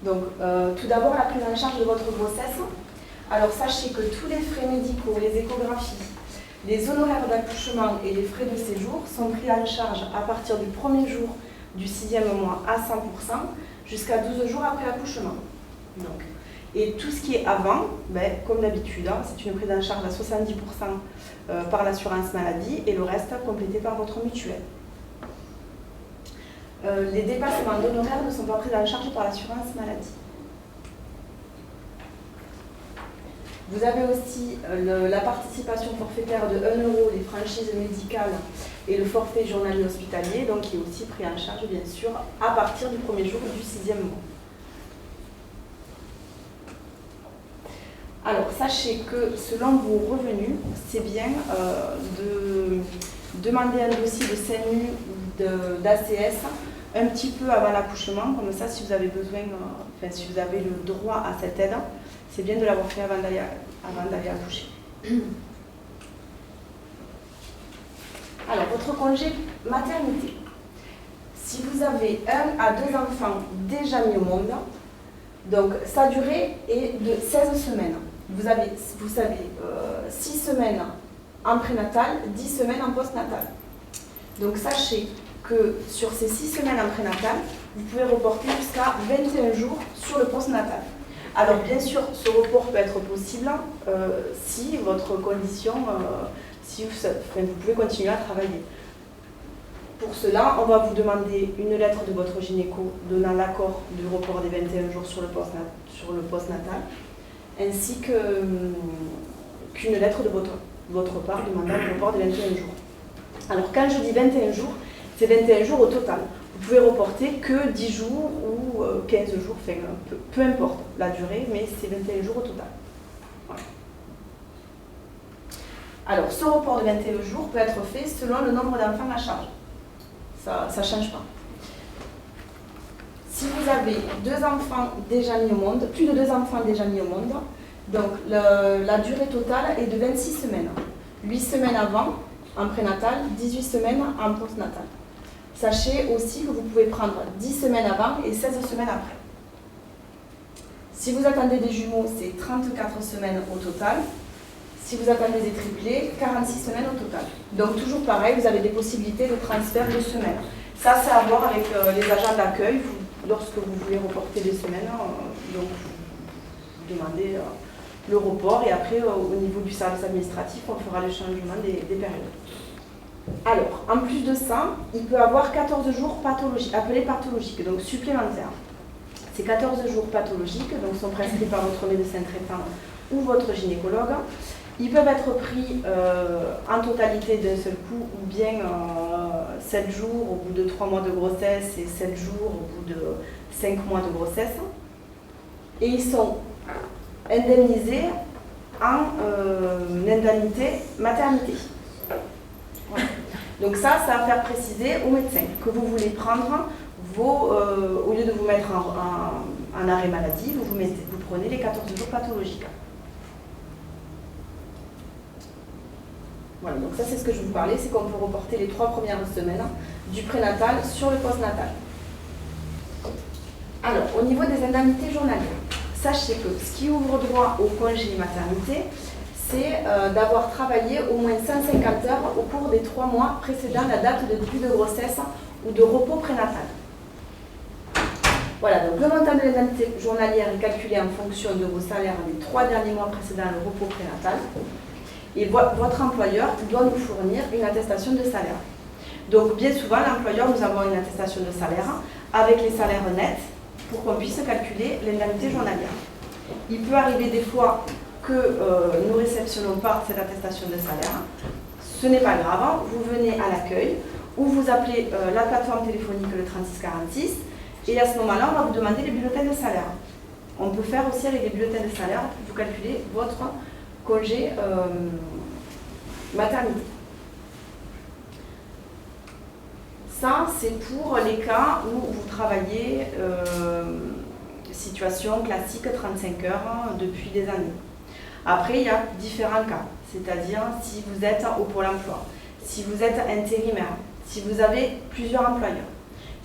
Donc, tout d'abord, la prise en charge de votre grossesse. Alors, sachez que tous les frais médicaux, les échographies, les honoraires d'accouchement et les frais de séjour sont pris en charge à partir du premier jour du 6e mois à 100% jusqu'à 12 jours après l'accouchement. Donc, et tout ce qui est avant, comme d'habitude, c'est une prise en charge à 70% par l'assurance maladie et le reste complété par votre mutuelle. Les dépassements d'honoraires ne sont pas pris en charge par l'assurance maladie. Vous avez aussi la participation forfaitaire de 1 €, les franchises médicales et le forfait journalier hospitalier, donc qui est aussi pris en charge, bien sûr, à partir du premier jour du 6e mois. Alors, sachez que selon vos revenus, c'est bien de demander un dossier de CMU ou d'ACS un petit peu avant l'accouchement, comme ça, si vous avez besoin, si vous avez le droit à cette aide, c'est bien de l'avoir fait avant d'aller accoucher. Alors, votre congé maternité. Si vous avez 1 à 2 enfants déjà mis au monde, donc sa durée est de 16 semaines. Vous savez, 6 semaines en prénatal, 10 semaines en postnatal. Donc sachez que sur ces 6 semaines en prénatal, vous pouvez reporter jusqu'à 21 jours sur le postnatal. Alors bien sûr, ce report peut être possible si votre condition, vous pouvez continuer à travailler. Pour cela, on va vous demander une lettre de votre gynéco donnant l'accord du report des 21 jours sur le postnatal, ainsi qu'une lettre de votre part demandant le report des 21 jours. Alors quand je dis 21 jours, c'est 21 jours au total. Vous pouvez reporter que 10 jours ou 15 jours, peu importe la durée, mais c'est 21 jours au total. Voilà. Alors, ce report de 21 jours peut être fait selon le nombre d'enfants à charge. Ça ne change pas. Si vous avez 2 enfants déjà mis au monde, plus de 2 enfants déjà mis au monde, donc la durée totale est de 26 semaines. 8 semaines avant, en prénatal, 18 semaines en postnatal. Sachez aussi que vous pouvez prendre 10 semaines avant et 16 semaines après. Si vous attendez des jumeaux, c'est 34 semaines au total. Si vous attendez des triplés, 46 semaines au total. Donc toujours pareil, vous avez des possibilités de transfert de semaines. Ça, c'est à voir avec les agents d'accueil. Lorsque vous voulez reporter des semaines, donc vous demandez le report et après, au niveau du service administratif, on fera le changement des périodes. Alors, en plus de ça, il peut y avoir 14 jours pathologiques, appelés pathologiques, donc supplémentaires. Ces 14 jours pathologiques donc, sont prescrits par votre médecin traitant ou votre gynécologue. Ils peuvent être pris en totalité d'un seul coup ou bien 7 jours au bout de 3 mois de grossesse et 7 jours au bout de 5 mois de grossesse. Et ils sont indemnisés en indemnité maternité. Voilà. Donc ça va faire préciser au médecin que vous voulez prendre au lieu de vous mettre en arrêt maladie, vous prenez les 14 jours pathologiques. Voilà, donc ça c'est ce que je vous parlais, c'est qu'on peut reporter les 3 premières semaines du prénatal sur le postnatal. Alors, au niveau des indemnités journalières, sachez que ce qui ouvre droit au congé maternité, c'est d'avoir travaillé au moins 150 heures au cours des 3 mois précédant la date de début de grossesse ou de repos prénatal. Voilà, donc le montant de l'indemnité journalière est calculé en fonction de vos salaires des 3 derniers mois précédant le repos prénatal. Et votre employeur doit nous fournir une attestation de salaire. Donc bien souvent, l'employeur nous avons une attestation de salaire avec les salaires nets pour qu'on puisse calculer l'indemnité journalière. Il peut arriver des fois que nous ne réceptionnons pas cette attestation de salaire. Ce n'est pas grave, vous venez à l'accueil ou vous appelez la plateforme téléphonique le 3646 et à ce moment-là, on va vous demander les bulletins de salaire. On peut faire aussi avec les bulletins de salaire pour vous calculer votre congé maternité. Ça, c'est pour les cas où vous travaillez situation classique 35 heures depuis des années. Après, il y a différents cas, c'est-à-dire si vous êtes au Pôle emploi, si vous êtes intérimaire, si vous avez plusieurs employeurs.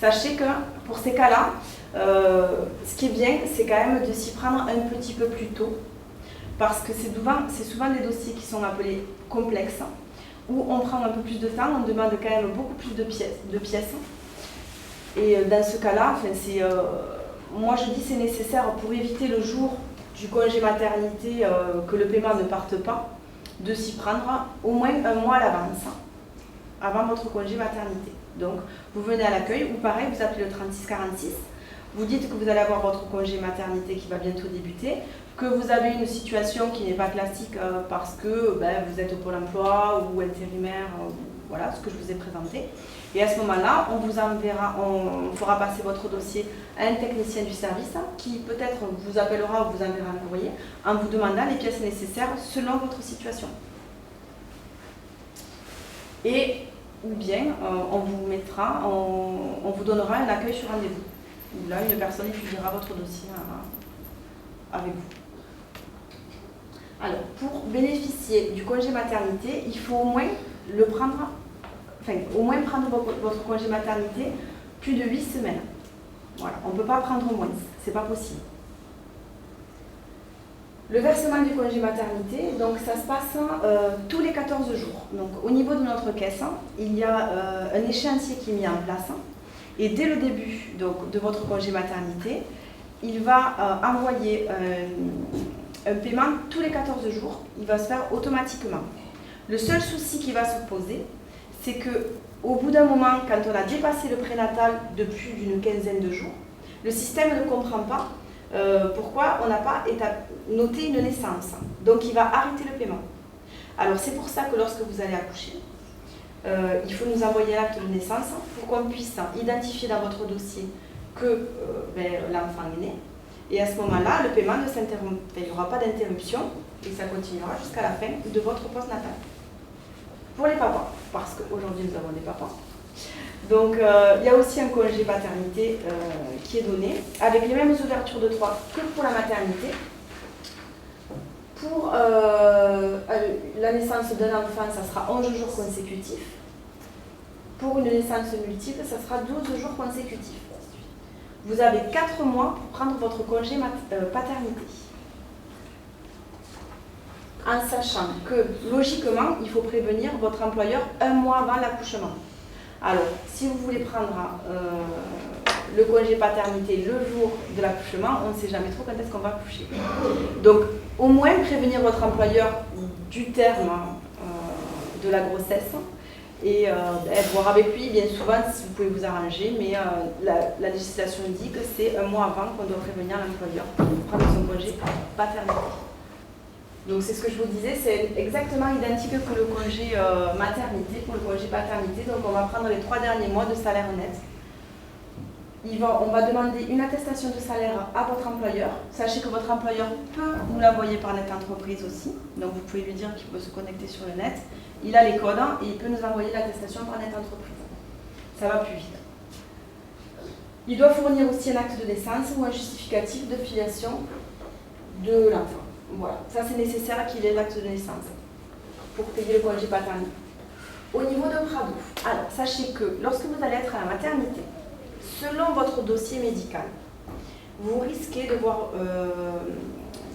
Sachez que pour ces cas-là, ce qui est bien, c'est quand même de s'y prendre un petit peu plus tôt, parce que c'est souvent des dossiers qui sont appelés complexes, où on prend un peu plus de temps, on demande quand même beaucoup plus de pièces. Et dans ce cas-là, moi je dis c'est nécessaire pour éviter le jour du congé maternité que le paiement ne parte pas, de s'y prendre au moins un mois à l'avance, avant votre congé maternité. Donc vous venez à l'accueil, ou pareil, vous appelez le 3646, vous dites que vous allez avoir votre congé maternité qui va bientôt débuter, que vous avez une situation qui n'est pas classique parce que vous êtes au Pôle emploi ou intérimaire, voilà ce que je vous ai présenté. Et à ce moment-là, on vous enverra, on fera passer votre dossier à un technicien du service qui peut-être vous appellera ou vous enverra un courrier en vous demandant les pièces nécessaires selon votre situation. Et ou bien on vous donnera un accueil sur rendez-vous. Où là, une personne étudiera votre dossier avec vous. Alors, pour bénéficier du congé maternité, il faut au moins prendre votre congé maternité plus de 8 semaines. Voilà, on ne peut pas prendre moins, c'est pas possible. Le versement du congé maternité, donc ça se passe tous les 14 jours. Donc au niveau de notre caisse, il y a un échéancier qui est mis en place. Et dès le début de votre congé maternité, il va envoyer un paiement tous les 14 jours. Il va se faire automatiquement. Le seul souci qui va se poser, c'est qu'au bout d'un moment, quand on a dépassé le prénatal de plus d'une quinzaine de jours, le système ne comprend pas pourquoi on n'a pas noté une naissance. Donc il va arrêter le paiement. Alors c'est pour ça que lorsque vous allez accoucher, il faut nous envoyer l'acte de naissance pour qu'on puisse identifier dans votre dossier que l'enfant est né. Et à ce moment-là, le paiement ne s'interrompt, il n'y aura pas d'interruption et ça continuera jusqu'à la fin de votre postnatal. Pour les papas, parce qu'aujourd'hui nous avons des papas. Donc il y a aussi un congé paternité qui est donné avec les mêmes ouvertures de droits que pour la maternité. Pour la naissance d'un enfant, ça sera 11 jours consécutifs. Pour une naissance multiple, ça sera 12 jours consécutifs. Vous avez 4 mois pour prendre votre congé paternité. En sachant que, logiquement, il faut prévenir votre employeur un mois avant l'accouchement. Alors, si vous voulez prendre le congé paternité le jour de l'accouchement, on ne sait jamais trop quand est-ce qu'on va accoucher. Donc, au moins prévenir votre employeur du terme de la grossesse et voir avec lui, bien souvent, si vous pouvez vous arranger, mais la législation dit que c'est un mois avant qu'on doit prévenir l'employeur pour prendre son congé paternité. Donc c'est ce que je vous disais, c'est exactement identique que le congé maternité pour le congé paternité. Donc on va prendre les 3 derniers mois de salaire net. On va demander une attestation de salaire à votre employeur. Sachez que votre employeur peut vous l'envoyer par net entreprise aussi. Donc vous pouvez lui dire qu'il peut se connecter sur le net. Il a les codes et il peut nous envoyer l'attestation par net entreprise. Ça va plus vite. Il doit fournir aussi un acte de naissance ou un justificatif de filiation de l'enfant. Voilà, ça c'est nécessaire qu'il ait l'acte de naissance pour payer le congé paternité. Au niveau de Prado, alors sachez que lorsque vous allez être à la maternité, selon votre dossier médical, vous risquez de voir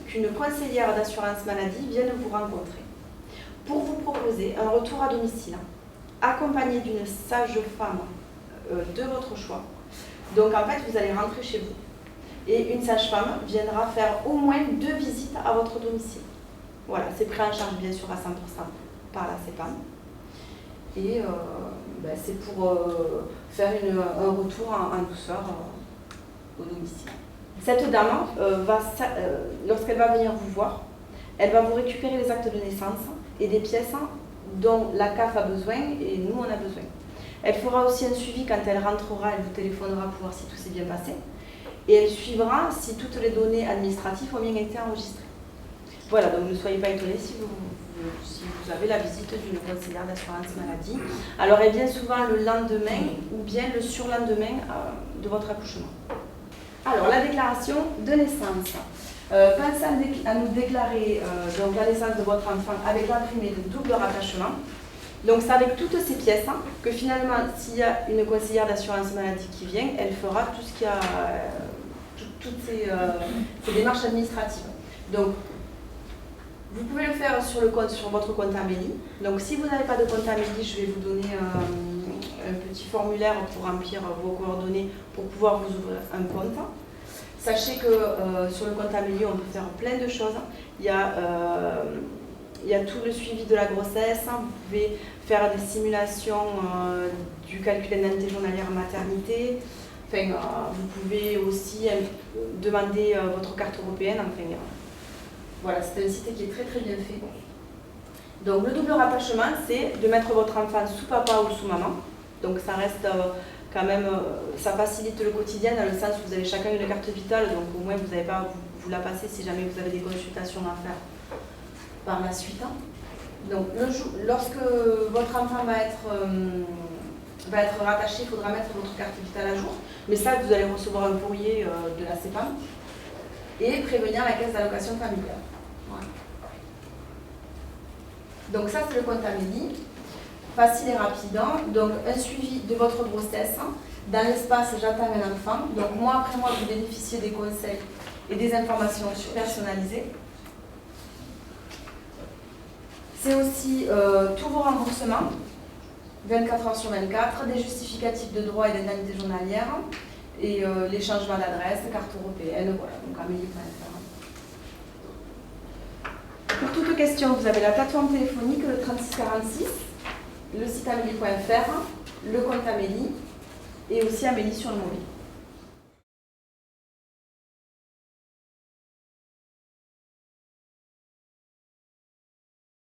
qu'une conseillère d'assurance maladie vienne vous rencontrer pour vous proposer un retour à domicile, accompagné d'une sage-femme de votre choix. Donc en fait, vous allez rentrer chez vous. Et une sage-femme viendra faire au moins 2 visites à votre domicile. Voilà, c'est pris en charge bien sûr à 100% par la CEPAM. Et c'est pour faire un retour en douceur au domicile. Cette dame, lorsqu'elle va venir vous voir, elle va vous récupérer les actes de naissance et des pièces dont la CAF a besoin et nous on a besoin. Elle fera aussi un suivi quand elle rentrera, elle vous téléphonera pour voir si tout s'est bien passé. Et elle suivra si toutes les données administratives ont bien été enregistrées. Voilà, donc ne soyez pas étonnés si vous avez la visite d'une conseillère d'assurance maladie. Alors elle vient souvent le lendemain ou bien le surlendemain de votre accouchement. Alors la déclaration de naissance. Pensez à nous déclarer donc la naissance de votre enfant avec l'imprimé de double rattachement. Donc c'est avec toutes ces pièces que finalement, s'il y a une conseillère d'assurance maladie qui vient, elle fera tout ce qu'il y a, toutes ces démarches administratives. Donc, vous pouvez le faire sur votre compte Amélie. Donc si vous n'avez pas de compte Amélie, je vais vous donner un petit formulaire pour remplir vos coordonnées pour pouvoir vous ouvrir un compte. Sachez que sur le compte Amélie, on peut faire plein de choses. Il y a tout le suivi de la grossesse. Vous pouvez faire des simulations du calcul d'indemnité journalière maternité. Enfin, vous pouvez aussi demander votre carte européenne. Enfin, voilà, c'est un site qui est très très bien fait. Donc le double rattachement, c'est de mettre votre enfant sous papa ou sous maman. Donc ça reste quand même, ça facilite le quotidien dans le sens où vous avez chacun une carte vitale, donc au moins vous n'avez pas à vous la passer si jamais vous avez des consultations à faire par la suite. Donc lorsque votre enfant va être rattaché, il faudra mettre votre carte vitale à jour. Mais ça, vous allez recevoir un courrier de la CEPAM et prévenir la caisse d'allocation familiale. Voilà. Donc ça, c'est le compte Amélie. Facile et rapide. Donc un suivi de votre grossesse. Dans l'espace j'attends un enfant. Donc mois après mois, vous bénéficiez des conseils et des informations personnalisées. C'est aussi tous vos remboursements, 24 heures sur 24, des justificatifs de droits et d'indemnités journalières et les changements d'adresse, carte européenne, voilà, donc amélie.fr. Pour toute question, vous avez la plateforme téléphonique, le 3646, le site amélie.fr, le compte Amélie et aussi Amélie sur le mobile.